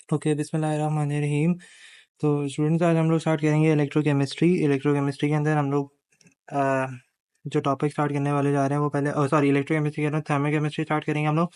Okay, बिस्मिल्लाहिर्रहमानिर्रहीम। तो students, आज हम लोग स्टार्ट करेंगे इलेक्ट्रोकेमिस्ट्री। इलेक्ट्रोकेमिस्ट्री के अंदर हम लोग अ, जो टॉपिक स्टार्ट करने वाले जा रहे हैं वो पहले सॉरी इलेक्ट्रोकेमिस्ट्री के अंदर थर्मोकेमिस्ट्री स्टार्ट करेंगे हम लोग।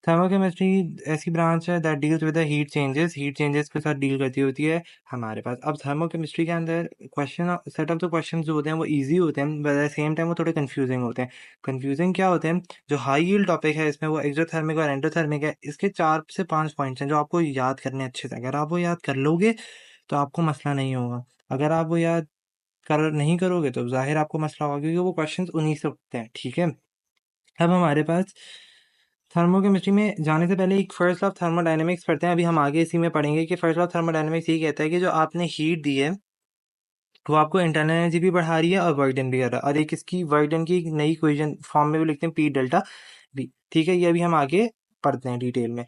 थर्मोकेमिस्ट्री ऐसी ब्रांच है that deals with the heat changes के साथ डील करती होती है हमारे पास। अब थर्मोकेमिस्ट्री के अंदर question set of the question जो होते हैं वो इजी होते हैं, but at the same time वो थोड़े कंफ्यूजिंग होते हैं। कंफ्यूजिंग क्या होते हैं? जो हाई यील्ड टॉपिक है इसमें वो एक्सोथर्मिक और एंडोथर्मिक है। इसके 4 से 5 पॉइंट्स हैं जो आपको याद करने अच्छे से। अगर आप वो याद कर लोगे तो आपको मसला नहीं होगा। अगर आप वो याद कर नहीं करोगे तो जाहिर आपको मसला होगा, क्योंकि वो क्वेश्चंस उन्हीं से उठते हैं। ठीक है, अब हमारे पास थर्मोकेमिस्ट्री में जाने से पहले एक फर्स्ट लॉ ऑफ थर्मोडायनेमिक्स पढ़ते हैं। अभी हम आगे इसी में पढ़ेंगे कि फर्स्ट लॉ ऑफ थर्मोडायनेमिक्स ये कहता है कि जो आपने हीट दी है वो आपको इंटरनल एनर्जी भी बढ़ा रही है और वर्क डन भी कर रहा है। और एक इसकी वर्क डन की एक नई इक्वेशन फॉर्म में भी लिखते हैं, पी डेल्टा बी। ठीक है, ये अभी हम आगे पढ़ते हैं डिटेल में।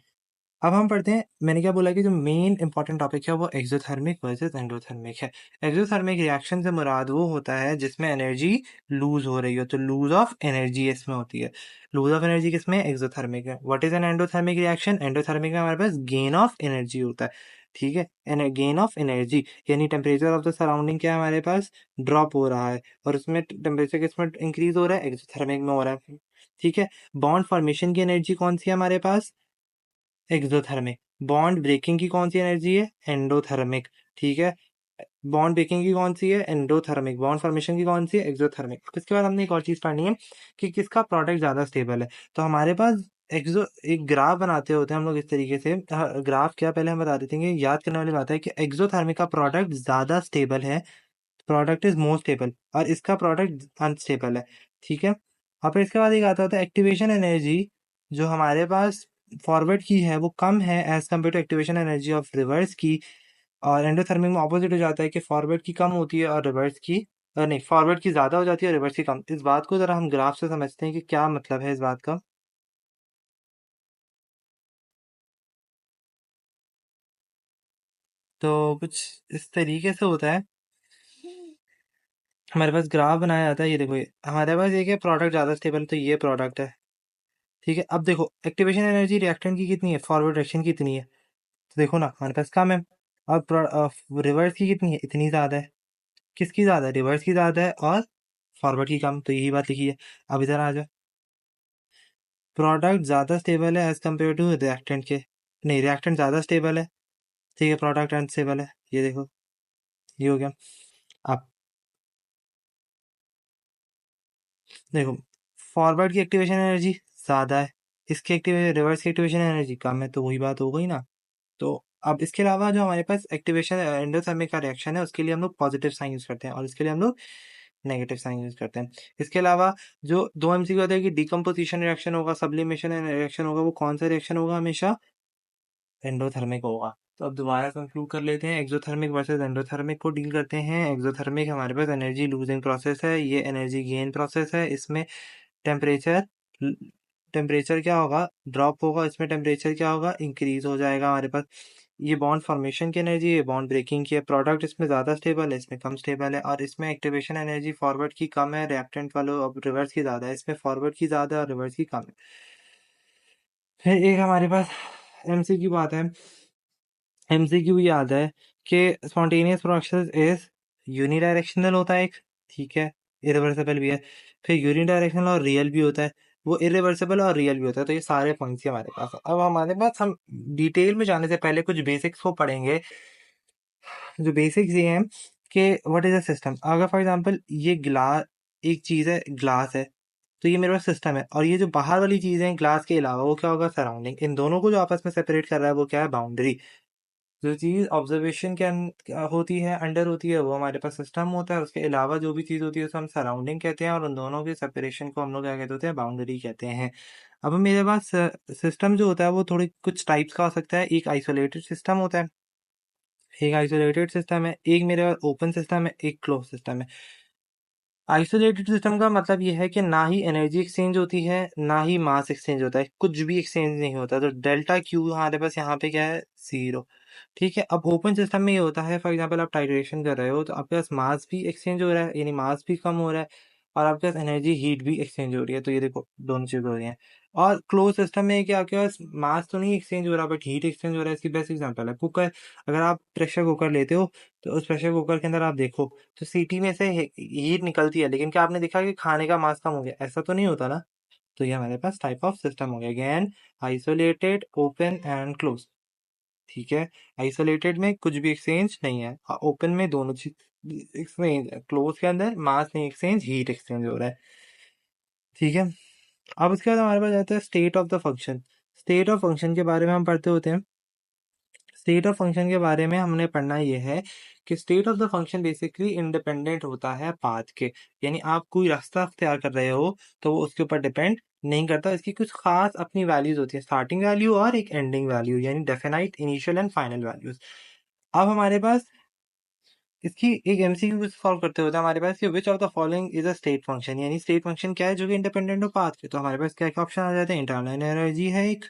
अब हम पढ़ते हैं, मैंने क्या बोला कि जो मेन इंपॉर्टेंट टॉपिक है वो एक्सोथर्मिक वर्सेस एंडोथर्मिक है। एक्सोथर्मिक रिएक्शन से मुराद वो होता है जिसमें एनर्जी लूज हो रही हो, तो लूज ऑफ एनर्जी इसमें होती है। लूज ऑफ एनर्जी किसमें? एक्सोथर्मिक है। What is an endothermic reaction? Endothermic में हमारे पास गेन ऑफ एनर्जी होता है। ठीक है, गेन ऑफ एनर्जी यानी टेम्परेचर ऑफ द सराउंडिंग क्या है हमारे पास? ड्रॉप हो रहा है, और उसमें टेम्परेचर किसमें इंक्रीज हो रहा है? एक्सोथर्मिक में हो रहा है। ठीक है, बॉन्ड फॉर्मेशन की एनर्जी कौन सी है हमारे पास? एक्सोथर्मिक। बॉन्ड ब्रेकिंग की कौन सी एनर्जी है? एंडोथर्मिक। ठीक है, बॉन्ड ब्रेकिंग की कौन सी है? एंडोथर्मिक। बॉन्ड फॉर्मेशन की कौन सी है? एक्सोथर्मिक। इसके बाद हमने एक और चीज पढ़नी है कि किसका प्रोडक्ट ज्यादा स्टेबल है। तो हमारे पास एक ग्राफ बनाते होते हैं हम लोग इस तरीके से। ग्राफ क्या, पहले हम बता देते हैं कि याद करने वाली बात है कि एक्सोथर्मिक का प्रोडक्ट ज्यादा स्टेबल है, प्रोडक्ट इज मोर स्टेबल, और इसका प्रोडक्ट अनस्टेबल है। ठीक है, और फिर इसके बाद एक आता होता है एक्टिवेशन एनर्जी। जो हमारे पास फॉरवर्ड की है वो कम है as compared to activation energy of reverse की। और एंडोथर्मिक में ऑपोजिट हो जाता है कि फॉरवर्ड की कम होती है और रिवर्स की नहीं, फॉरवर्ड की ज़्यादा हो जाती है और रिवर्स की कम। इस बात को ज़रा हम ग्राफ से समझते हैं कि क्या मतलब है इस बात का। तो कुछ इस तरीके से होता है, हमारे पास ग्राफ बनाया जाता है। ये देखो, ये हमारे पास एक है प्रोडक्ट ज़्यादा स्टेबल, तो ये प्रोडक्ट है। ठीक है, अब देखो एक्टिवेशन एनर्जी रिएक्टेंट की कितनी है, फॉरवर्ड रिएक्शन की कितनी है, तो देखो ना हमारे पास कम है। और रिवर्स की कितनी है? इतनी ज़्यादा है। किसकी ज़्यादा है? रिवर्स की ज़्यादा है और फॉरवर्ड की कम, तो यही बात लिखी है। अब इधर आ जाओ, प्रोडक्ट ज़्यादा स्टेबल है एज कम्पेयर टू रिएक्टेंट के। नहीं, रिएक्टेंट ज़्यादा स्टेबल है। ठीक है, प्रोडक्ट अनस्टेबल है। ये देखो, ये हो गया। अब देखो, फॉरवर्ड की एक्टिवेशन एनर्जी ज़्यादा है, इसकी एक्टिवेशन रिवर्स की एक्टिवेशन एनर्जी कम है, तो वही बात हो गई ना। तो अब इसके अलावा जो हमारे पास एक्टिवेशन एंडोथर्मिक का रिएक्शन है उसके लिए हम लोग पॉजिटिव साइन यूज़ करते हैं, और इसके लिए हम लोग नेगेटिव साइन यूज़ करते हैं। इसके अलावा जो दो एमसीक्यू होता है कि डिकम्पोजिशन रिएक्शन होगा, सब्लिमेशन रिएक्शन होगा, वो कौन सा रिएक्शन होगा? हमेशा एंडोथर्मिक होगा। तो अब दोबारा कंक्लूड कर लेते हैं, एक्सोथर्मिक वर्सेस एंडोथर्मिक को डील करते हैं। एक्सोथर्मिक हमारे पास एनर्जी लूजिंग प्रोसेस है, ये एनर्जी गेन प्रोसेस है। इसमें टेम्परेचर टेम्परेचर क्या होगा? ड्रॉप होगा। इसमें टेम्परेचर क्या होगा? इंक्रीज हो जाएगा हमारे पास। ये बॉन्ड फॉर्मेशन की एनर्जी है, बॉन्ड ब्रेकिंग की है। प्रोडक्ट इसमें ज़्यादा स्टेबल है, इसमें कम स्टेबल है। और इसमें एक्टिवेशन एनर्जी फॉरवर्ड की कम है, रिएक्टेंट वालों अब रिवर्स की ज़्यादा है। इसमें फॉरवर्ड की ज़्यादा है और रिवर्स की कम है। फिर एक हमारे पास एमसीक्यू बात है। एमसीक्यू ये आता है कि स्पॉन्टेनियस प्रोसेस इज यूनिडायरेक्शनल होता है एक। ठीक है, इरिवर्सिबल भी है। फिर यूनिडायरेक्शनल और रियल भी होता है। वो इरिवर्सिबल और रियल भी होता है। तो ये सारे पॉइंट्स ही हमारे पास है। अब हमारे पास हम डिटेल में जाने से पहले कुछ बेसिक्स को पढ़ेंगे। जो बेसिक्स ये हैं कि व्हाट इज अ सिस्टम। अगर फॉर एग्जांपल ये ग्लास, एक चीज़ है, ग्लास है, तो ये मेरे पास सिस्टम है। और ये जो बाहर वाली चीज़ है ग्लास के अलावा, वो क्या होगा? सराउंडिंग। इन दोनों को जो आपस में सेपरेट कर रहा है वो क्या है? बाउंड्री। जो चीज़ ऑब्जर्वेशन के होती है, अंडर होती है, वो हमारे पास सिस्टम होता है। उसके अलावा जो भी चीज़ होती है उसे हम सराउंडिंग कहते हैं, और उन दोनों के सेपरेशन को हम लोग क्या कहते होते हैं? बाउंड्री कहते हैं। अब मेरे पास सिस्टम जो होता है वो थोड़ी कुछ टाइप्स का हो सकता है। एक आइसोलेटेड सिस्टम होता है, एक आइसोलेटेड सिस्टम है, एक मेरे पास ओपन सिस्टम है, एक क्लोज सिस्टम है। आइसोलेटेड सिस्टम का मतलब ये है कि ना ही एनर्जी एक्सचेंज होती है, ना ही मास एक्सचेंज होता है, कुछ भी एक्सचेंज नहीं होता। तो डेल्टा क्यू हमारे पास यहाँ पे क्या है? जीरो। ठीक है, अब ओपन सिस्टम में ये होता है, फॉर एग्जांपल आप टाइट्रेशन कर रहे हो तो आपके पास मास भी एक्सचेंज हो रहा है, यानी मास भी कम हो रहा है, और आपके पास एनर्जी हीट भी एक्सचेंज हो रही है। तो ये देखो दोनों चीज़ें हो रही हैं। और क्लोज सिस्टम में क्या आपके पास मास तो नहीं एक्सचेंज हो रहा बट हीट एक्सचेंज हो रहा है। इसकी बेस्ट एग्जांपल है कुकर। अगर आप प्रेशर कुकर लेते हो तो उस प्रेशर कुकर के अंदर आप देखो तो सीटी में से हीट निकलती है, लेकिन क्या आपने देखा कि खाने का मास कम हो गया? ऐसा तो नहीं होता ना। तो ये हमारे पास टाइप ऑफ सिस्टम हो गया। Again isolated, open and close. ठीक है, आइसोलेटेड में कुछ भी एक्सचेंज नहीं है, ओपन में दोनों चीज एक्सचेंज है, क्लोज के अंदर मास नहीं एक्सचेंज, हीट एक्सचेंज हो रहा है। ठीक है, अब उसके बाद हमारे पास आता है state of the function. State of function के बारे में हम पढ़ते होते हैं। स्टेट ऑफ फंक्शन के बारे में हमने पढ़ना ये है कि state of the function basically independent होता है पाथ के। यानी आप कोई रास्ता अख्तियार कर रहे हो तो वो उसके ऊपर डिपेंड नहीं करता। इसकी कुछ खास अपनी वैल्यूज होती है, स्टार्टिंग वैल्यू और एक एंडिंग वैल्यू, यानी definite, initial and final values. अब हमारे पास इसकी एक एमसीक्यू सॉल्व करते होते हैं हमारे पास कि which of the following is a state function. यानी स्टेट फंक्शन क्या है जो कि इंडिपेंडेंट हो पाथ के। तो हमारे पास क्या क्या ऑप्शन आ जाते हैं? इंटरनल एनर्जी है, एक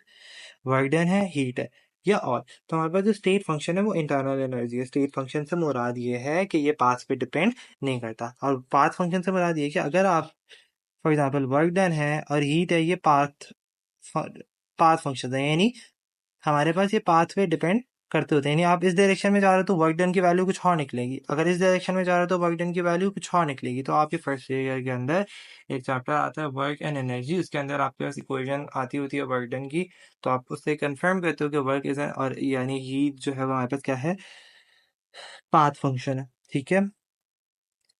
वर्क डन है, हीट है, या और। तो हमारे पास जो स्टेट फंक्शन है वो इंटरनल एनर्जी है। स्टेट फंक्शन से मुराद ये है कि ये पाथ पे डिपेंड नहीं करता। और पाथ फंक्शन से मुराद ये है कि अगर आप फॉर एग्जांपल वर्क डन है और हीट है, ये पाथ पाथ फंक्शन है, यानी हमारे पास ये पाथ पे डिपेंड करते होते हैं। यानी आप इस डायरेक्शन में जा रहे हो तो वर्क डन की वैल्यू कुछ और निकलेगी, अगर इस डायरेक्शन में जा रहे हो तो वर्क डन की वैल्यू कुछ और निकलेगी। तो आपके फर्स्ट ईयर के अंदर एक चैप्टर आता है वर्क एंड एनर्जी, उसके अंदर आपके पास इक्वेशन आती होती है वर्क डन की। तो आप उससे कंफर्म करते हो कि वर्क इज और यानी हीट जो है वो हमारे पास क्या है, पाथ फंक्शन है। ठीक है,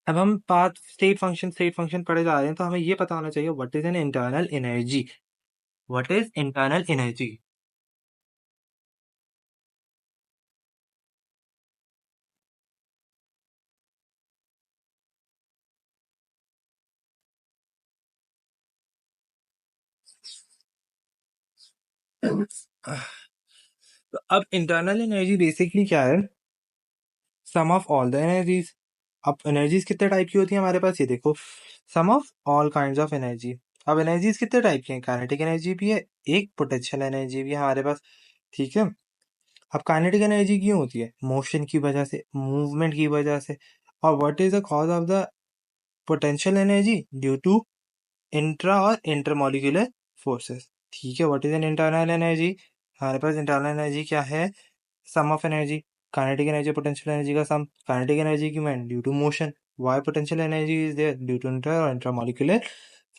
अब हम पाथ स्टेट फंक्शन पढ़े जा रहे हैं तो हमें ये पता होना चाहिए what is an internal energy. What is internal energy? तो अब इंटरनल एनर्जी बेसिकली क्या है? Sum of all the energies. अब एनर्जीज कितने टाइप की होती है हमारे पास? ये देखो, sum of all kinds of energy. अब एनर्जीज कितने टाइप की हैं? काइनेटिक एनर्जी भी है, एक पोटेंशियल एनर्जी भी है हमारे पास। ठीक है, अब काइनेटिक एनर्जी क्यों होती है? मोशन की वजह से, मूवमेंट की वजह से। और what is the cause of the potential energy? Due to intra और इंटरमोलिकुलर फोर्सेस। ठीक है, what is an internal energy? हमारे पास इंटरनल एनर्जी क्या है? Sum of energy, kinetic energy potential energy का सम। काइनेटिक एनर्जी की मैन due to motion, why potential energy is there due to inter और इंट्रामोलिकुलर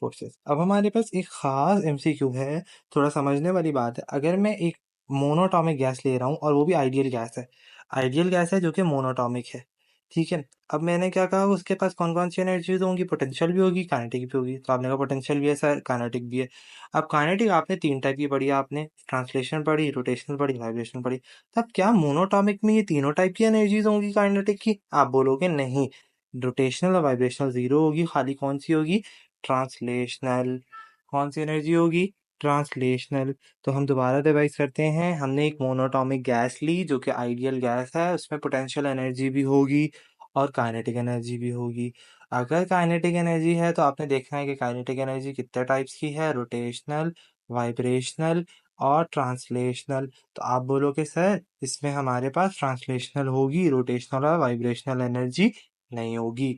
फोर्सेस। अब हमारे पास एक खास एमसीक्यू है, थोड़ा समझने वाली बात है। अगर मैं एक मोनोटॉमिक गैस ले रहा हूँ और वो भी आइडियल गैस है, आइडियल गैस है जो कि मोनोटॉमिक है। ठीक है, अब मैंने क्या कहा, उसके पास कौन कौन सी एनर्जीज होंगी? पोटेंशियल भी होगी, काइनेटिक भी होगी। तो आपने कहा पोटेंशियल भी है सर, काइनेटिक भी है। अब काइनेटिक आपने तीन टाइप की पढ़ी, आपने ट्रांसलेशनल पढ़ी, रोटेशनल पढ़ी, वाइब्रेशनल पढ़ी। तब क्या मोनोटॉमिक में ये तीनों टाइप की एनर्जीज होंगी काइनेटिक की? आप बोलोगे नहीं, रोटेशनल और वाइब्रेशनल जीरो होगी, खाली कौन सी होगी? ट्रांसलेशनल। कौन सी एनर्जी होगी? ट्रांसलेशनल। तो हम दोबारा रिवाइज करते हैं। हमने एक मोनोटॉमिक गैस ली जो कि आइडियल गैस है, उसमें पोटेंशियल एनर्जी भी होगी और काइनेटिक एनर्जी भी होगी। अगर काइनेटिक एनर्जी है तो आपने देखना है कि काइनेटिक एनर्जी कितने टाइप्स की है, रोटेशनल, वाइब्रेशनल और ट्रांसलेशनल। तो आप बोलोगे सर इसमें हमारे पास ट्रांसलेशनल होगी, रोटेशनल और वाइब्रेशनल एनर्जी नहीं होगी।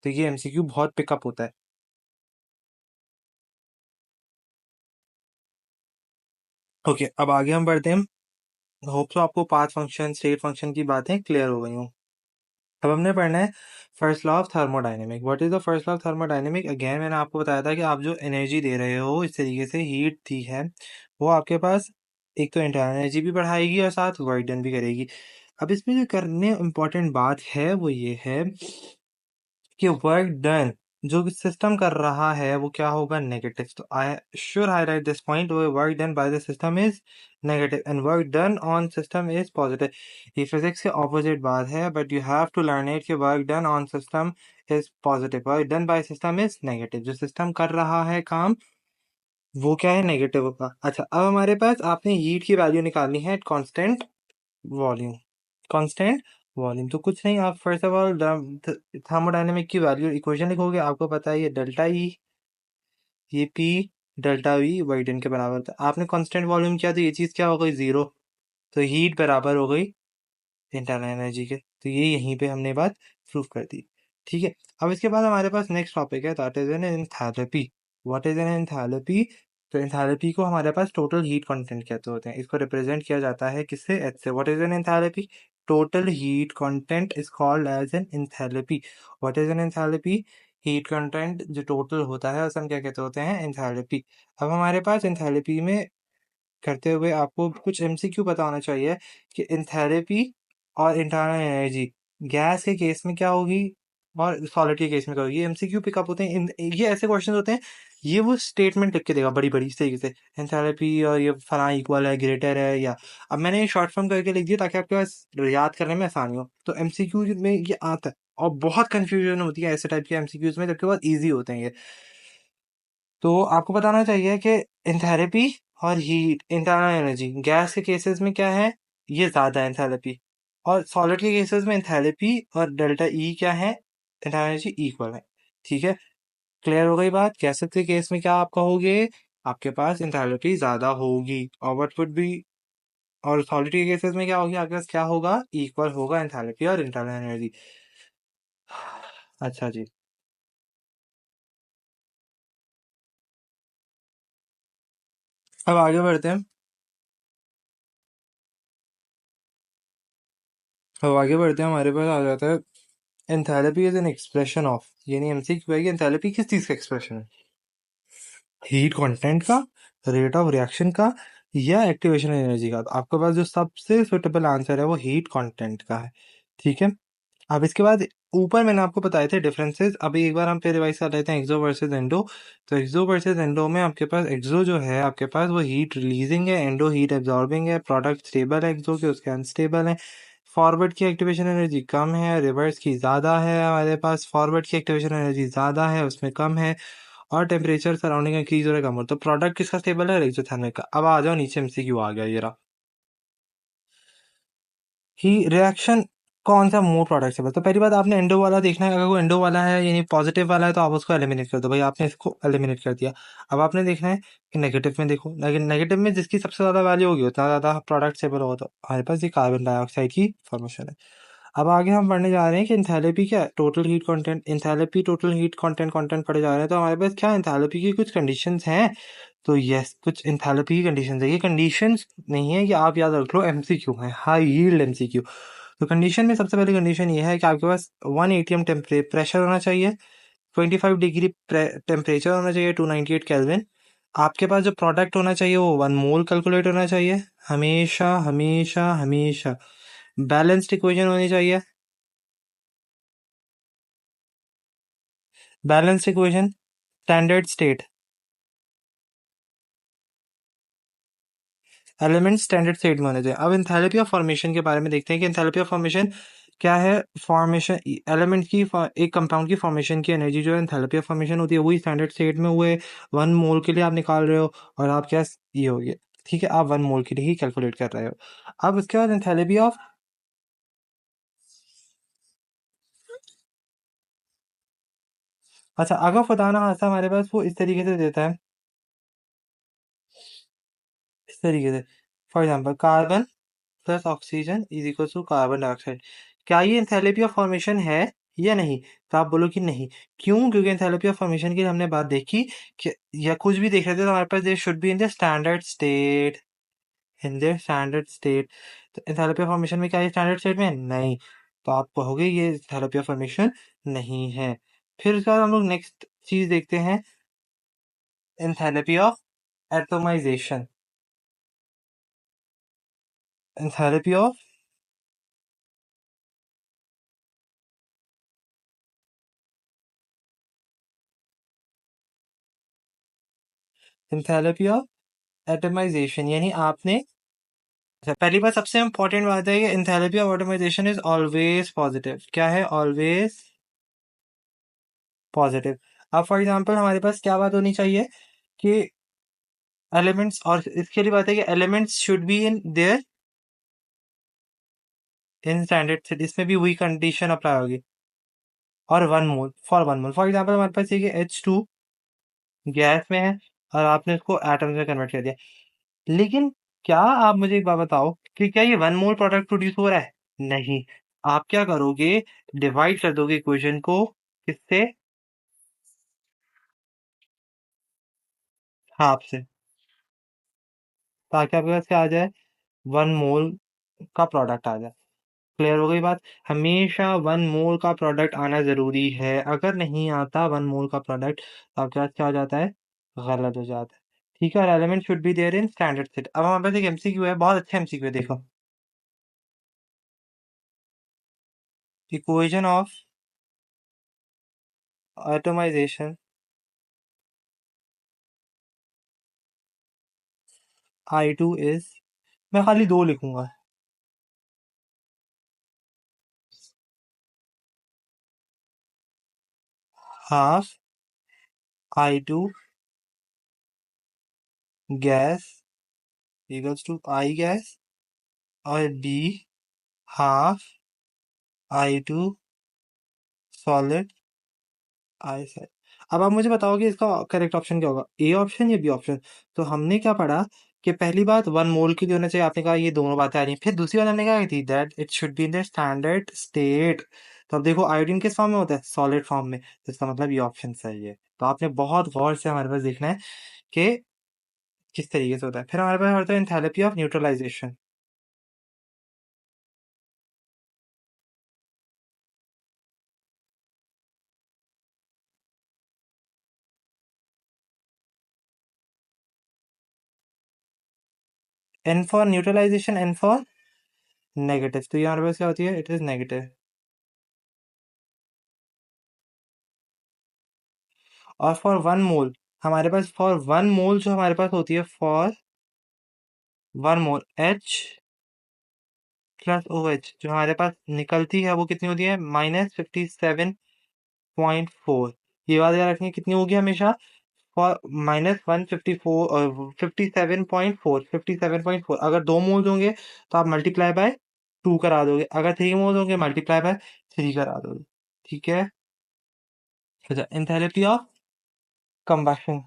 तो ये एमसीक्यू बहुत पिकअप होता है। ओके, अब आगे हम बढ़ते हैं। होप सो आपको पाथ फंक्शन, स्टेट फंक्शन की बातें क्लियर हो गई हों। अब हमने पढ़ना है first law of thermodynamic. What is the first law of thermodynamic? Again मैंने आपको बताया था कि आप जो एनर्जी दे रहे हो इस तरीके से हीट दी है, वो आपके पास एक तो इंटरनल एनर्जी भी बढ़ाएगी और साथ वर्क डन भी करेगी। अब इसमें जो करने इम्पोर्टेंट बात है वो ये है कि वर्क डन जो सिस्टम कर रहा है वो क्या होगा? नेगेटिव। तो I should highlight this point, work done by the system is negative and work done on system is positive. ये फिजिक्स के ऑपोजिट बात है, but you have to learn it कि work done on system is positive, work done by system is negative. जो system कर रहा है काम वो क्या है? नेगेटिव होगा। अच्छा, अब हमारे पास आपने हीट की वैल्यू निकालनी है कांस्टेंट वॉल्यूम। कांस्टेंट वॉल्यूम तो कुछ नहीं, आप फर्स्ट ऑफ ऑल थर्मोडायनेमिक की वैल्यू इक्वेशन लिखोगे। आपको पता है ये डेल्टा ई, ये पी डेल्टा वी वाइडन के बराबर था। आपने कांस्टेंट वॉल्यूम किया तो ये चीज़ क्या हो गई? जीरो। तो हीट बराबर हो गई इंटरनल एनर्जी के। तो ये यहीं पे हमने बात प्रूफ कर दी। ठीक है। अब इसके बाद हमारे पास नेक्स्ट टॉपिक है, that is an enthalpy. What is an enthalpy? तो एंथैल्पी को हमारे पास टोटल हीट कंटेंट कहते होते हैं। इसको रिप्रेजेंट किया जाता है किससे? एच से। What is an enthalpy? Total heat content is called as an enthalpy. What is an enthalpy? Heat content जो टोटल होता है उसे हम क्या कहते होते हैं? एंथैल्पी। अब हमारे पास एंथैल्पी में करते हुए आपको कुछ एमसीक्यू पता होना चाहिए कि एंथैल्पी और इंटरनल एनर्जी गैस के केस में क्या होगी और सॉलिड के केस में क्या होगी। एमसीक्यू पिकअप होते हैं ये ऐसे क्वेश्चन होते हैं। ये वो स्टेटमेंट लिख के देगा बड़ी बड़ी इस तरीके से, एंथैल्पी और ये फला इक्वल है, ग्रेटर है, या अब मैंने शॉर्ट फॉर्म करके लिख दिया ताकि आपके पास याद करने में आसानी हो। तो एमसीक्यू में ये आता है और बहुत कंफ्यूजन होती है ऐसे टाइप के एमसीक्यूज में, जबकि बहुत ईजी होते हैं ये। तो आपको बताना चाहिए कि एंथैल्पी और हीट इंटरनल एनर्जी गैस के केसेस में क्या है, ये ज़्यादा है एंथैल्पी, और सॉलिड के केसेस में एंथैल्पी और डेल्टा ई क्या है, इंटरनल एनर्जी इक्वल है। ठीक है, क्लियर हो गई बात। गैसेस के केस में क्या आप कहोगे? आपके पास एंथैल्पी ज़्यादा होगी और व्हाट वुड बी, और सॉलिड के केसेस में क्या होगी? आपके पास क्या होगा? इक्वल होगा एंथैल्पी और इंटरनल एनर्जी। अच्छा जी, अब आगे बढ़ते हैं। हमारे पास आ जाता है enthalpy is an expression of, यानी एमसीक्यू है कि एंथैल्पी किस चीज का एक्सप्रेशन है? हीट कंटेंट का, रेट ऑफ रिएक्शन का, या एक्टिवेशन एनर्जी का। तो आपके पास जो सबसे सुटेबल आंसर है वो हीट कंटेंट का है। ठीक है, अब इसके बाद ऊपर मैंने आपको बताए थे डिफरेंसेस, अभी एक बार हम फिर रिवाइज कर लेते हैं एक्सो वर्सेस एंडो। तो एक्सो वर्सेस एंडो में आपके पास एक्सो जो है आपके पास वो हीट रिलीजिंग है, एंडो हीट एब्जॉर्बिंग है। प्रोडक्ट स्टेबल है एक्सो के, उसके अनस्टेबल है। फॉरवर्ड की एक्टिवेशन एनर्जी कम है, रिवर्स की ज़्यादा है। हमारे पास फॉरवर्ड की एक्टिवेशन एनर्जी ज़्यादा है, उसमें कम है, और टेम्परेचर सराउंडिंग इंक्रीज हो रहा है, कम हो। तो प्रोडक्ट किसका स्टेबल है? एक्सोथर्मिक का। अब आ जाओ नीचे, एमसीक्यू आ गया ये रहा कि रिएक्शन कौन सा मोर प्रोडक्ट से। तो पहली बात आपने एंडो वाला देखना है, अगर वो एंडो वाला है यानी पॉजिटिव वाला है तो आप उसको एलिमिनेट कर दो भाई, आपने इसको एलिमिनेट कर दिया। अब आपने देखना है कि नेगेटिव में देखो, नेगेटिव में जिसकी सबसे ज़्यादा वैल्यू होगी उतना ज़्यादा प्रोडक्ट स्टेबल होगा। तो हमारे पास ये कार्बन डाइऑक्साइड की फॉर्मेशन है। अब आगे हम पढ़ने जा रहे हैं कि इंथैल्पी क्या है? Total heat content. Enthalpy total heat content content पढ़े जा रहे हैं। तो हमारे पास क्या इंथैल्पी की कुछ कंडीशंस हैं। तो यस, कुछ इंथैल्पी की कंडीशंस है। ये कंडीशंस नहीं है कि आप याद रख लो, एमसीक्यू है, हाई यील्ड एमसीक्यू। तो कंडीशन में सबसे पहली कंडीशन ये है कि आपके पास 1 एटीएम प्रेशर होना चाहिए, 25 डिग्री टेम्परेचर होना चाहिए, 298 केल्विन। आपके पास जो प्रोडक्ट होना चाहिए वो 1 मोल कैलकुलेट होना चाहिए, हमेशा हमेशा हमेशा। बैलेंस्ड इक्वेशन होनी चाहिए, balanced equation, standard state, element standard state में होने चाहिए। अब एंथैल्पी ऑफ फॉर्मेशन के बारे में देखते हैं कि एंथैल्पी ऑफ फॉर्मेशन क्या है। फॉर्मेशन एलिमेंट की एक कंपाउंड की फॉर्मेशन की एनर्जी जो है एंथैल्पी ऑफ फॉर्मेशन होती है, वही स्टैंडर्ड स्टेट में हुए 1 मोल के लिए आप निकाल रहे हो, और आप क्या ये हो गया। ठीक है, आप 1 मोल के लिए ही कैलकुलेट कर रहे हो। अब उसके बाद एंथैल्पी ऑफ, अच्छा अगर खुदा ना खास्ता हमारे पास वो इस तरीके से देता है, इस तरीके से, for example carbon plus oxygen is equal to carbon dioxide. क्या ये एंथैल्पी ऑफ फॉर्मेशन है या नहीं? तो आप बोलो कि नहीं। क्यों? क्योंकि एंथैल्पी ऑफ फॉर्मेशन की हमने बात देखी कि, या कुछ भी देख रहे थे तो हमारे पास they should be in the standard state, in the standard state. तो एंथैल्पी ऑफ फॉर्मेशन में क्या ये स्टैंडर्ड स्टेट में है? नहीं। तो आप कहोगे ये एंथैल्पी ऑफ फॉर्मेशन नहीं है। फिर उसके बाद हम लोग नेक्स्ट चीज देखते हैं, enthalpy of atomization. Enthalpy of, enthalpy of atomization यानी आपने, अच्छा पहली बात सबसे इंपॉर्टेंट बात है कि enthalpy of automisation is always positive. क्या है? Always positive. अब फॉर एग्जांपल हमारे पास क्या बात होनी चाहिए कि एलिमेंट्स, और इसके लिए बात है कि elements should be in there in standard set, इसमें भी वही कंडीशन अप्लाई होगी, और 1 mole, for 1 mole. For example हमारे पास ये H2 गैस में है और आपने इसको एटम्स में कन्वर्ट कर दिया। लेकिन क्या आप मुझे एक बात बताओ कि क्या ये 1 मोल प्रोडक्ट प्रोड्यूस हो रहा है? नहीं। आप क्या करोगे? डिवाइड कर दोगे इक्वेशन को किससे? हाफ से, ताकि आपके पास क्या आ जाए, 1 मोल का प्रोडक्ट आ जाए। क्लियर हो गई बात? हमेशा 1 मोल का प्रोडक्ट आना जरूरी है। अगर नहीं आता 1 मोल का प्रोडक्ट तो आपके पास क्या हो जाता है, गलत हो जाता है। ठीक है, और element should be there in standard set. अब हमारे पास एक एमसीक्यू है, बहुत अच्छा एमसीक्यू है, देखो। Equation of atomization I2 is, मैं खाली 2 लिखूंगा, half I2 gas equals to I gas, और B half I2 solid I sir. अब आप मुझे बताओ कि इसका करेक्ट ऑप्शन क्या होगा, ए ऑप्शन या बी ऑप्शन? तो हमने क्या पढ़ा कि पहली बात 1 मोल के लिए होना चाहिए, आपने कहा ये दोनों बातें आ रही हैं। फिर दूसरी बात हमने क्या की थी, that it should be in the standard state. तो अब देखो आयोडीन किस फॉर्म में होता है, सॉलिड फॉर्म में, तो इसका मतलब ये ऑप्शन सही है। तो आपने बहुत गौर से हमारे पास देखना है कि किस तरीके से होता है। फिर हमारे पास होता है enthalpy of neutralization. N for neutralization, N for negative, तो ये हमारे पास क्या होती है, इट इज नेगेटिव। और फॉर 1 मोल हमारे पास, फॉर 1 मोल जो हमारे पास होती है, for 1 mole H plus O H जो हमारे पास निकलती है, वो कितनी होती है, -57.4। ये बात याद रखनी है, कितनी होगी हमेशा, फॉर -154, 57.4, अगर 2 मोल्स होंगे तो आप मल्टीप्लाई बाय 2 करा दोगे, अगर 3 मोल्स होंगे मल्टीप्लाई बाय 3 करा दोगे। ठीक है। अच्छा, enthalpy of combustion.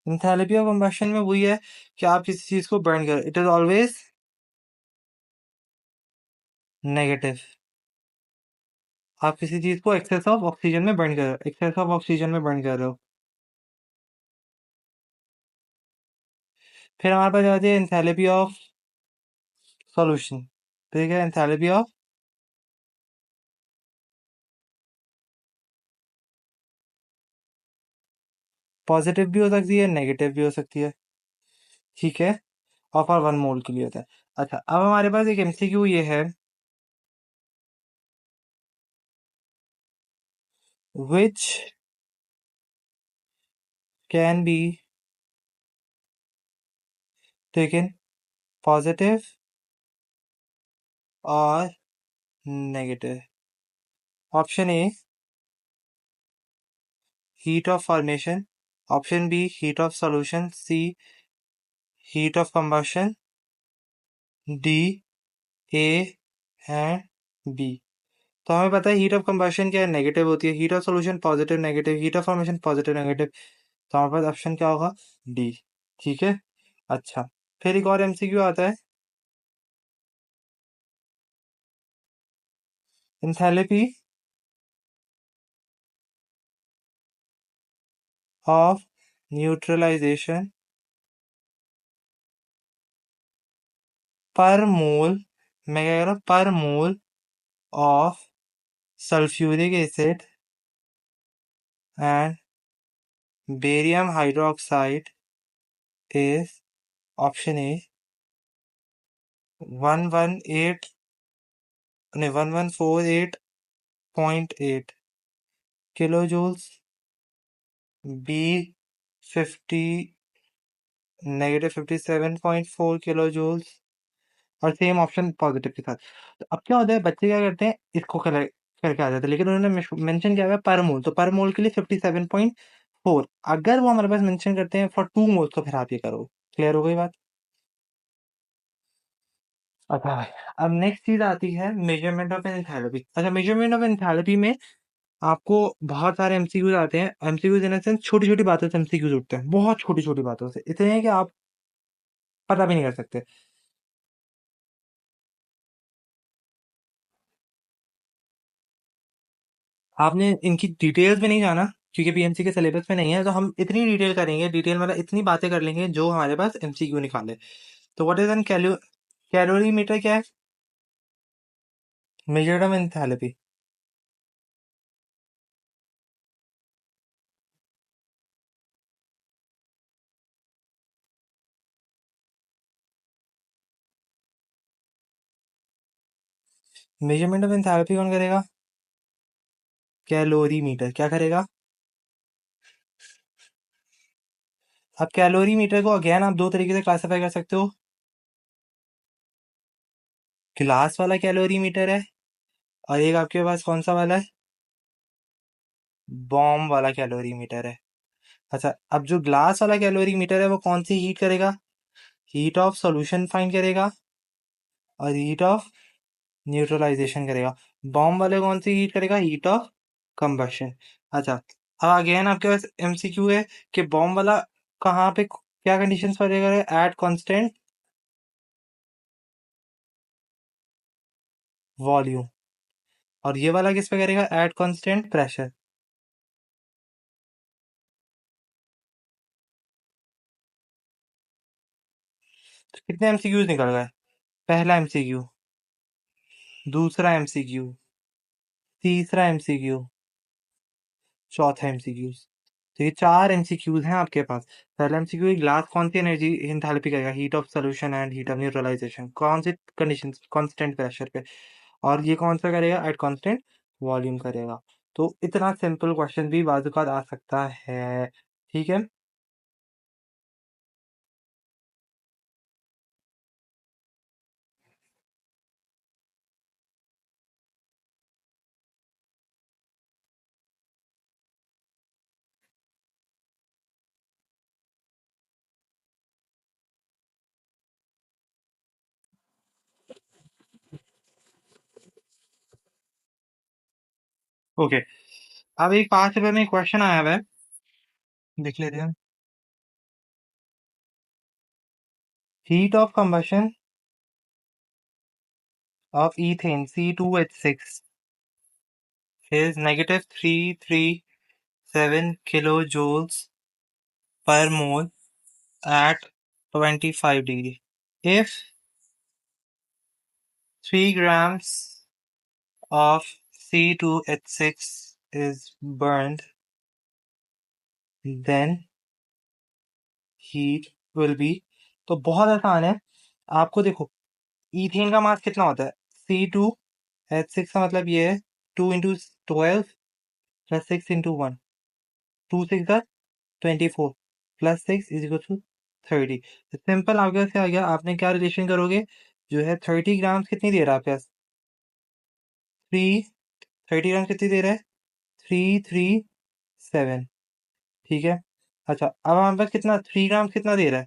Enthalpy of combustion में वही है कि आप किसी चीज को बर्न करो, इट इज ऑलवेज नेगेटिव। आप किसी चीज को एक्सेस ऑफ ऑक्सीजन में बर्न कर रहे हो, एक्सेस ऑफ ऑक्सीजन में बर्न कर रहे हो। फिर हमारे पास आती है एंथैल्पी ऑफ सॉल्यूशन। ठीक है, एंथैल्पी ऑफ, पॉजिटिव भी हो सकती है, नेगेटिव भी हो सकती है। ठीक है, और फॉर 1 मोल के लिए होता है। अच्छा, अब हमारे पास एक एमसीक्यू ये है, which can be taken positive और negative. Option A heat of formation, option B heat of solution, C heat of combustion, D A and B. तो हमें पता है हीट ऑफ कंबशन क्या है, नेगेटिव होती है, heat of solution positive negative, heat of formation positive negative. तो हमारे पास ऑप्शन क्या होगा, डी। ठीक है। अच्छा, फिर एक और एमसीक्यू आता है, एंथैल्पी ऑफ न्यूट्रलाइजेशन पर मोल, मैं क्या कह रहा हूँ, per mole of sulphuric acid and barium hydroxide is, option A 118, नहीं 1148.8 kilo joules, B 50 -57.4 kilo joules, और सेम ऑप्शन पॉजिटिव के साथ। तो अब क्या होता है, बच्चे क्या करते हैं, इसको करके आ जाते हैं, लेकिन उन्होंने मेंशन किया हुआ है पर मोल, तो पर मोल के लिए 57.4। अगर वो हमारे पास मेंशन करते हैं फॉर 2 मोल, तो फिर आप ये करो। क्लियर हो गई बात? अच्छा भाई, अब नेक्स्ट चीज आती है मेजरमेंट ऑफ एंथैल्पी। अच्छा, मेजरमेंट ऑफ एंथैल्पी में आपको बहुत सारे एमसीक्यूज आते हैं। एमसीक्यूज इन सेंस छोटी छोटी बातों से एमसीक्यूज उठते हैं, बहुत छोटी छोटी बातों से, इतने हैं कि आप पता भी नहीं कर सकते। आपने इनकी डिटेल्स में नहीं जाना क्योंकि पीएमसी के सिलेबस में नहीं है, तो हम इतनी डिटेल करेंगे, डिटेल मतलब इतनी बातें कर लेंगे जो हमारे पास एमसीक्यू निकाले। तो व्हाट इज एन कैलोरीमीटर क्या है? Measured of enthalpy. Measurement of enthalpy कौन करेगा? कैलोरीमीटर क्या करेगा? अब कैलोरीमीटर को अगेन आप दो तरीके से क्लासिफाई कर सकते हो। ग्लास वाला कैलोरीमीटर है, और एक आपके पास कौन सा वाला है? बॉम्ब वाला कैलोरीमीटर है। अच्छा, अब जो ग्लास वाला कैलोरीमीटर है वो कौन सी हीट करेगा? हीट ऑफ सॉल्यूशन फाइंड करेगा और हीट ऑफ न्यूट्रलाइजेशन करेगा। बॉम्ब वाले कौन सी हीट करेगा? Heat of combustion. अच्छा, अब अगेन आपके पास एमसीक्यू है कि बॉम्ब वाला कहाँ पे क्या कंडीशंस पर करेगा? At constant volume. और ये वाला किस पे करेगा? At constant pressure. तो कितने एमसीक्यूज निकल गए? पहला एमसीक्यू, दूसरा एमसीक्यू, तीसरा एमसीक्यू, चौथा एमसीक्यू। तो ये चार एमसीक्यूज हैं आपके पास। पहला एमसीक्यू, ग्लास कौन सी एनर्जी इंथैल्पी करेगा? Heat of solution and heat of neutralization. कौन सी कंडीशन? कांस्टेंट प्रेशर पे। और ये कौन सा करेगा? एट कांस्टेंट वॉल्यूम करेगा। तो इतना सिंपल क्वेश्चन भी बाजुकात आ सकता है। ठीक है। ओके, अब एक 5 रुपए में क्वेश्चन आया हुआ है, देख लेते हैं। Heat of combustion of ethane C2H6 is -337 kilojoules per mole at 25 degree. If 3 grams of C2H6 is burned, then heat will be। तो बहुत आसान है। आपको देखो, ईथेन का मास कितना होता है? C2H6 का मतलब ये है 2 × 12 + 6 × 1, 2 × 6 = 24 + 6 = 30। सिंपल आपके पास क्या आ गया? आपने क्या रिलेशन करोगे? जो है 30 ग्राम्स कितनी दे रहा है आपके पास? 3। 30 ग्राम कितनी दे रहा है? 337। ठीक है। अच्छा, अब हमारे पास कितना 3 ग्राम कितना दे रहा है?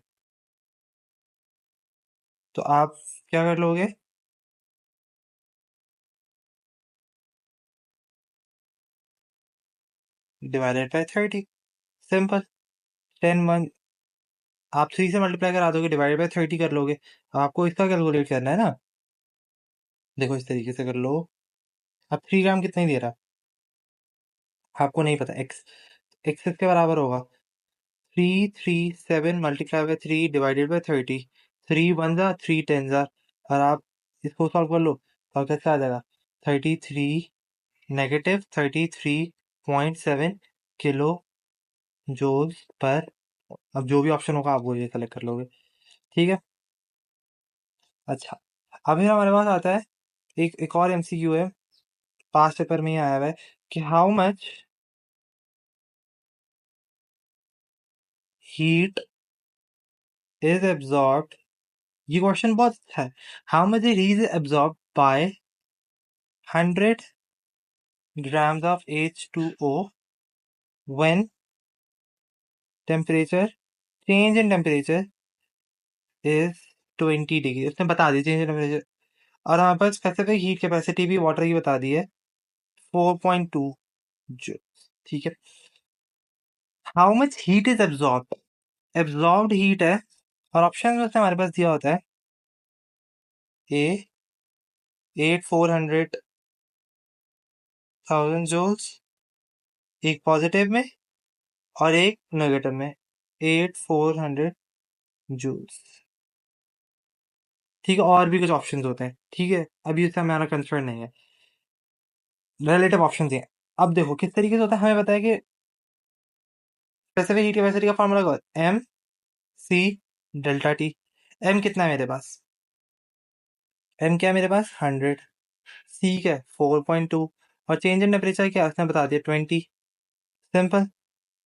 तो आप क्या कर लोगे? ÷ 30। सिंपल। 10 1। आप 3 से मल्टीप्लाई करा दोगे, ÷ 30 कर लोगे। अब आपको इसका कैलकुलेट करना है ना। देखो इस तरीके से कर लो। अब 3 ग्राम कितना ही दे रहा है? आपको नहीं पता। एक्स, एक्स इसके बराबर होगा 337 × 3 ÷ 30। 3 × 1 = 3 × 10 = और आप इसको सॉल्व कर लो तो कैसे आ जाएगा? 33 -33.7 किलो जूल्स पर। अब जो भी ऑप्शन होगा आप वो ये सेलेक्ट कर लोगे। ठीक है। अच्छा, अभी हमारे पास आता है एक और एमसीक्यू है, पास्ट पेपर में ही आया हुआ है कि how much heat is absorbed. ये क्वेश्चन बहुत अच्छा है। How much heat is absorb by 100 grams of H2O when temperature change in temperature is 20 degree उसने बता दी चेंज टेम्परेचर। और हमारे पास स्पेसिफिक हीट कैपेसिटी भी वाटर की बता दी है 4.2 जो। ठीक है। How much heat is absorbed heat है। और ऑप्शन में उसने हमारे पास दिया होता है ए 8,400,000 जूल्स एक पॉजिटिव में और एक नेगेटिव में 8,400 जूल्स। ठीक है। और भी कुछ ऑप्शंस होते हैं। ठीक है। अभी उससे हमारा कंसर्न नहीं है। रिलेटिव ऑप्शंस हैं। अब देखो किस तरीके से होता है। हमें बताया कि स्पेसिफिक हीट कैपेसिटी का formula M C delta T. M कितना है मेरे पास? एम क्या है मेरे पास? 100। सी क्या है? 4.2। और चेंज इन टेम्परेचर क्या है? उसने बता दिया 20। सिंपल।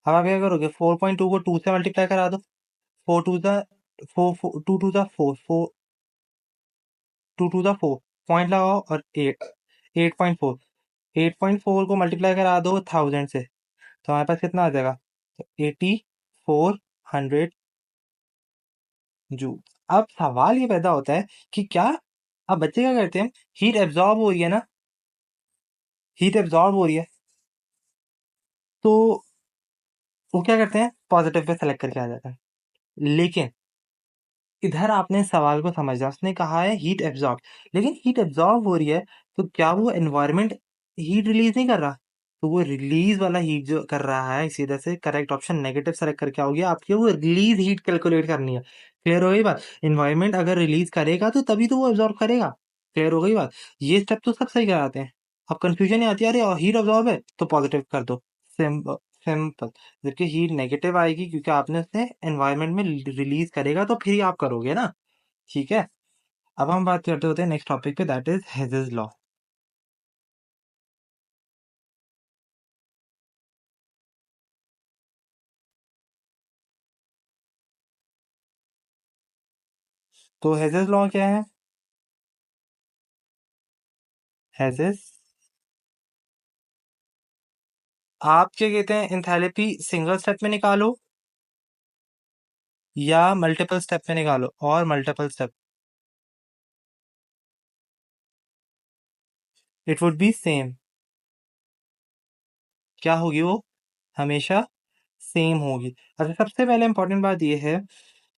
अब आप क्या करोगे? 4.2 को 2 से मल्टीप्लाई करा दो। 4 टू द 4 पॉइंट लगाओ और 8.4। 8.4 को मल्टीप्लाई करा दो 1000 से, तो हमारे पास कितना आ जाएगा? 8400 जूल। अब सवाल ये पैदा होता है कि क्या अब बच्चे क्या करते हैं? हीट एब्जॉर्ब हो रही है ना, हीट एब्जॉर्ब हो रही है, तो वो क्या करते हैं? पॉजिटिव पे सेलेक्ट करके आ जाता है। लेकिन इधर आपने सवाल को समझा। उसने कहा है हीट एब्जॉर्ब, लेकिन हीट एब्जॉर्ब हो रही है तो क्या वो एनवायरनमेंट हीट रिलीज नहीं कर रहा? तो वो रिलीज वाला हीट जो कर रहा है, सीधा से करेक्ट ऑप्शन नेगेटिव सेलेक्ट करके आओगे। आपकी वो रिलीज हीट कैलकुलेट करनी है। क्लियर हो गई बात? एनवायरनमेंट अगर रिलीज करेगा तो तभी तो वो एब्जॉर्ब करेगा। क्लियर हो गई बात? ये स्टेप तो सब सही कराते हैं। अब कंफ्यूजन नहीं आती, अरे हीट एब्जॉर्ब है तो पॉजिटिव कर दो। Simple simple. जबकि हीट नेगेटिव आएगी क्योंकि आपने उसने एनवायरनमेंट में रिलीज करेगा तो फिर ही आप करोगे ना। ठीक है। अब हम बात करते होते हैं नेक्स्ट टॉपिक पे, दैट इज हेजेस लॉ। तो हेजेस लॉ क्या है? हेजेस, आप क्या कहते हैं, एंथैल्पी सिंगल स्टेप में निकालो या मल्टीपल स्टेप में निकालो? और multiple step it would be same. क्या होगी वो? हमेशा सेम होगी। अच्छा, सबसे पहले इंपॉर्टेंट बात ये है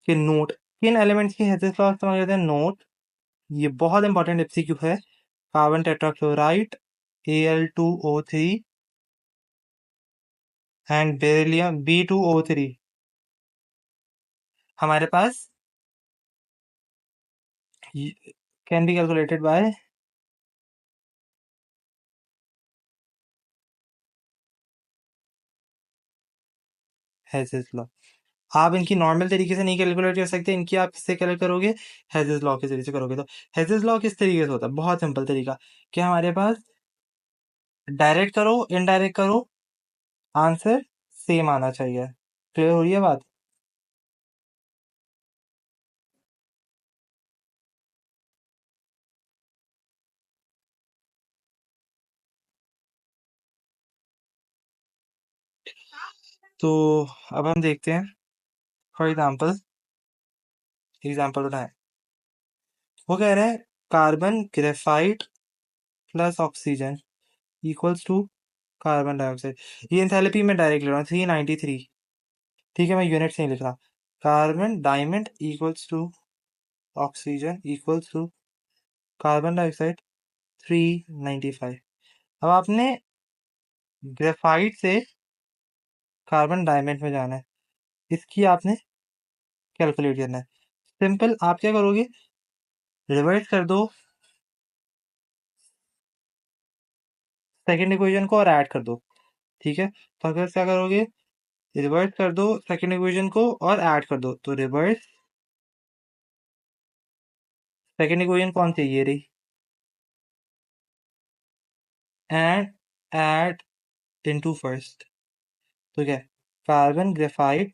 कि नोट किन एलिमेंट्स की हेजेस लॉ इस्तेमाल करते हैं। नोट, ये बहुत इंपॉर्टेंट एमसीक्यू है। Carbon tetrachloride Al2O3 and beryllium B2O3 हमारे पास can be calculated by Hess's law. आप इनकी नॉर्मल तरीके से नहीं कैलकुलेट कर सकते, इनकी आप किससे कैलकुलेट करोगे? हेजेस लॉ के जरिए से करोगे। तो हेजेस लॉ किस तरीके से होता है? बहुत सिंपल तरीका कि हमारे पास डायरेक्ट करो इनडायरेक्ट करो, आंसर सेम आना चाहिए। क्लियर हो रही है बात? तो अब हम देखते हैं। फॉर एग्जाम्पल, एग्जाम्पल उठाएं। वो कह रहे हैं carbon graphite plus oxygen equals to carbon dioxide. ये एंथैल्पी में डायरेक्ट ले रहा हूँ 393। ठीक है, मैं यूनिट से ही लिख रहा। Carbon diamond equals to oxygen equals to carbon dioxide 395। अब आपने ग्रेफाइट से कार्बन डायमंड में जाना है, इसकी आपने कैलकुलेट करना है। सिंपल, आप क्या करोगे? रिवर्स कर दो सेकंड इक्वेशन को और ऐड कर दो। ठीक है। तो अगर क्या करोगे? रिवर्स कर दो सेकंड इक्वेशन को और ऐड कर दो, तो रिवर्स सेकंड इक्वेशन कौन सी है? ये रही। एंड ऐड इनटू फर्स्ट, तो क्या? Carbon graphite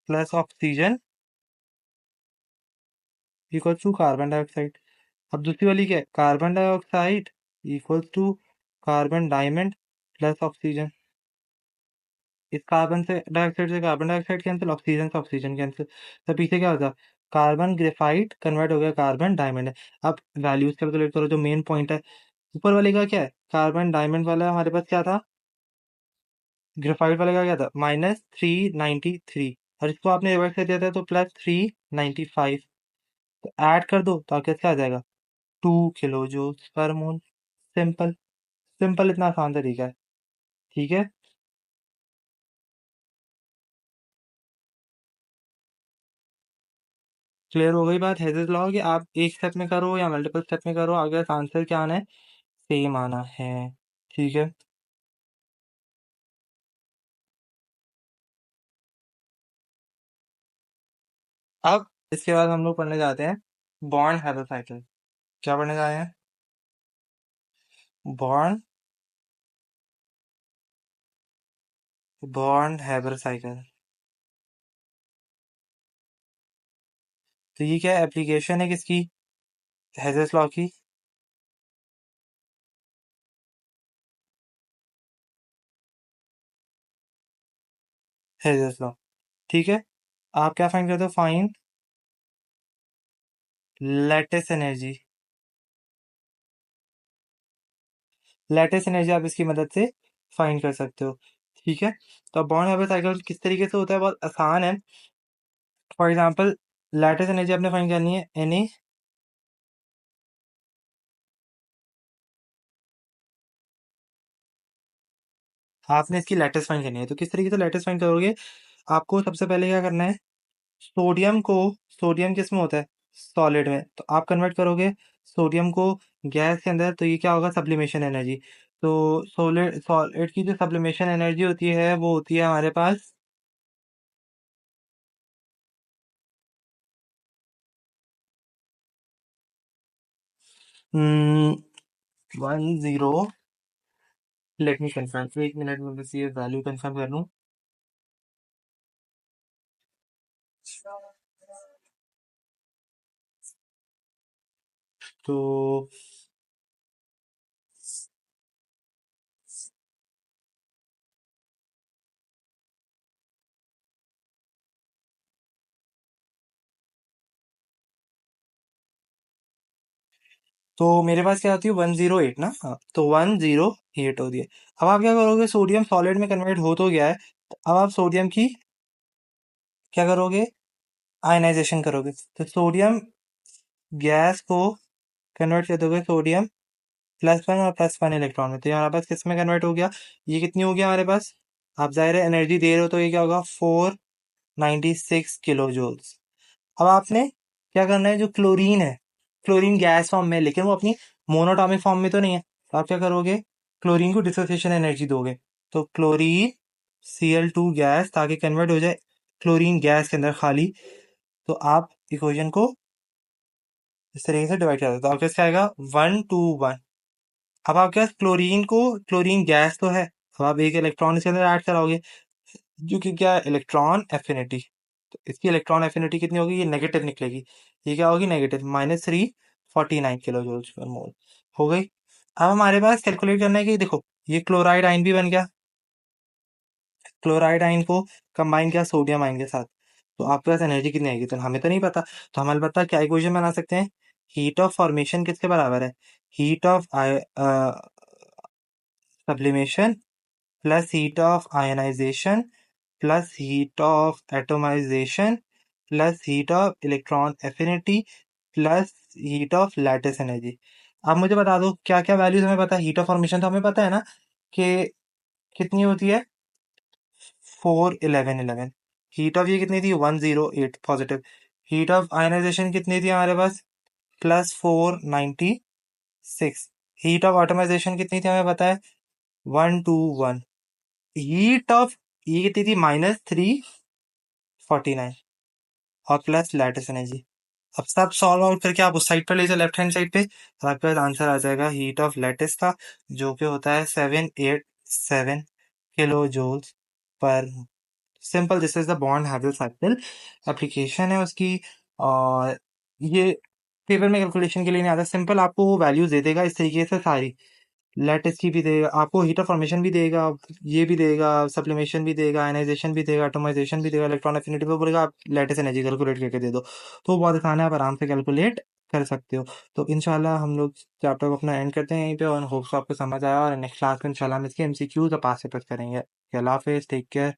plus oxygen equal to carbon dioxide. अब दूसरी वाली क्या है? Carbon dioxide equal to carbon diamond plus oxygen. इस कार्बन से डाइऑक्साइड से कार्बन डाइऑक्साइड कैंसिल, ऑक्सीजन से ऑक्सीजन कैंसिल, तो पीछे क्या होता? कार्बन ग्रेफाइट कन्वर्ट हो गया कार्बन डायमंड है। अब वैल्यूज कैलकुलेट करो, जो मेन पॉइंट है ऊपर वाले का क्या है, कार्बन डायमंड वाला हमारे पास क्या था, ग्रेफाइट वाले का क्या था, -393, और इसको आपने रिवर्स कर दिया था तो +395, तो ऐड कर दो तो आपके पास क्या आ जाएगा, 2 kJ/mol। सिंपल, सिंपल, इतना आसान तरीका है। ठीक है, क्लियर हो गई बात। हेजल लॉ कि आप एक स्टेप में करो या मल्टीपल स्टेप में करो, आगे आंसर क्या आना है, सेम आना है। ठीक है, अब इसके बाद हम लोग पढ़ने जाते हैं बॉन्ड हैबल साइकिल। क्या पढ़ने जा रहे हैं, बॉन्ड, बॉन्ड हैबर साइकिल। तो ये क्या एप्लीकेशन है किसकी, हेजल्स लॉ की। हेजल्स लॉ, ठीक है। आप क्या फाइंड करते हो, find lattice energy. Lattice energy आप इसकी मदद से फाइंड कर सकते हो। ठीक है, तो बॉन्ड हैबर साइकिल किस तरीके से होता है, बहुत आसान है। फॉर एग्जांपल, लेटिस एनर्जी आपने फाइंड करनी है, एन, आपने इसकी लेटेस्ट फाइंड करनी है। तो किस तरीके से लेटेस्ट फाइंड करोगे, आपको सबसे पहले क्या करना है, सोडियम को, सोडियम किस में होता है, सॉलिड में, तो आप कन्वर्ट करोगे सोडियम को गैस के अंदर, तो ये क्या होगा, सब्लिमेशन एनर्जी। तो सॉलिड, सॉलिड की जो सब्लिमेशन एनर्जी होती है वो होती है हमारे पास, 10, लेट मी कंफर्म, एक मिनट में बस ये वैल्यू कंफर्म कर लूँ। तो तो मेरे पास क्या होती है, 108 ना, हाँ, तो 108 होती है। अब आप क्या करोगे, सोडियम सॉलिड में कन्वर्ट हो तो गया है, तो अब आप सोडियम की क्या करोगे, आयनाइजेशन करोगे, तो सोडियम गैस को कन्वर्ट कर दोगे सोडियम +1 और +1 इलेक्ट्रॉन में, तो ये हमारे पास किस में कन्वर्ट हो गया, ये कितनी हो गया हमारे पास, आप जाहिर है एनर्जी दे रहे हो तो ये क्या होगा, 496 kJ। अब आपने क्या करना है, जो क्लोरीन है, क्लोरीन गैस फॉर्म में है, लेकिन वो अपनी मोनोटॉमिक फॉर्म में तो नहीं है, तो आप क्या करोगे, क्लोरीन को डिसोसिएशन एनर्जी दोगे, तो क्लोरीन Cl2 गैस, ताकि कन्वर्ट हो जाए क्लोरीन गैस के अंदर खाली, तो आप इक्वेशन को इस तरीके से डिवाइड कर दो, तो आपके पास क्या आएगा, 1 2 1। अब आपके पास क्लोरीन को, क्लोरीन गैस तो है, अब आप एक इलेक्ट्रॉन इसके अंदर ऐड कराओगे, जो कि क्या है, इलेक्ट्रॉन एफिनिटी, तो इसकी इलेक्ट्रॉन एफिनिटी कितनी होगी, ये नेगेटिव निकलेगी, ये क्या होगी, नेगेटिव, -349 kJ/mol हो गई। अब हमारे पास कैलकुलेट करना है कि देखो, ये क्लोराइड आयन भी बन गया, क्लोराइड आयन को कंबाइन किया सोडियम आयन के साथ, तो आपके पास एनर्जी कितनी आएगी, तो हमें तो नहीं पता, तो हम अलबत्ता क्या इक्वेशन बना सकते हैं, हीट ऑफ फॉर्मेशन किसके बराबर है, heat of sublimation plus heat of ionization plus heat of atomization plus heat of electron affinity plus heat of lattice energy. आप मुझे बता दो क्या क्या वैल्यूज हमें पता है, हीट ऑफ फॉर्मेशन तो हमें पता है ना, कि कितनी होती है, 4 11 11, हीट ऑफ ये कितनी थी, 108 पॉजिटिव, हीट ऑफ आयनाइजेशन कितनी थी हमारे पास, +496, हीट ऑफ ऑटोमाइजेशन कितनी थी हमें पता है, 121, हीट ऑफ ये कितनी थी, -349, और प्लस लैटिस एनर्जी। अब सब सॉल्व आउट करके आप उस साइड पर ले जाओ, लेफ्ट हैंड साइड पे, तो आपके पास आंसर आ जाएगा हीट ऑफ लैटिस का, जो कि होता है 787 kJ/। Simple, this is the बॉन्ड हैविल साइकिल, एप्लीकेशन है उसकी। और ये पेपर में कैलकुलेशन के लिए नहीं आता, सिंपल आपको वो वैल्यूज दे देगा इस तरीके से सारी, लैटिस की भी देगा, आपको हीटर फॉर्मेशन भी देगा, ये भी देगा, सप्लीमेशन भी देगा, आयनाइजेशन भी देगा, एटोमाइजेशन भी देगा, इलेक्ट्रॉन एफिनिटी पे बोलेगा आप लैटिस एनर्जी कैलकुलेट करके दे दो। तो वो बहुत आसान है, आप आराम से कैलकुलेट कर सकते हो। तो इंशाल्लाह हम लोग चैप्टर को अपना एंड करते हैं यहीं पे, और होप्स आपको समझ आया, और नेक्स्ट क्लास में इंशाल्लाह हम इसके एमसीक्यूज और पास पेपर्स करेंगे। अल्लाह हाफिज़, टेक केयर।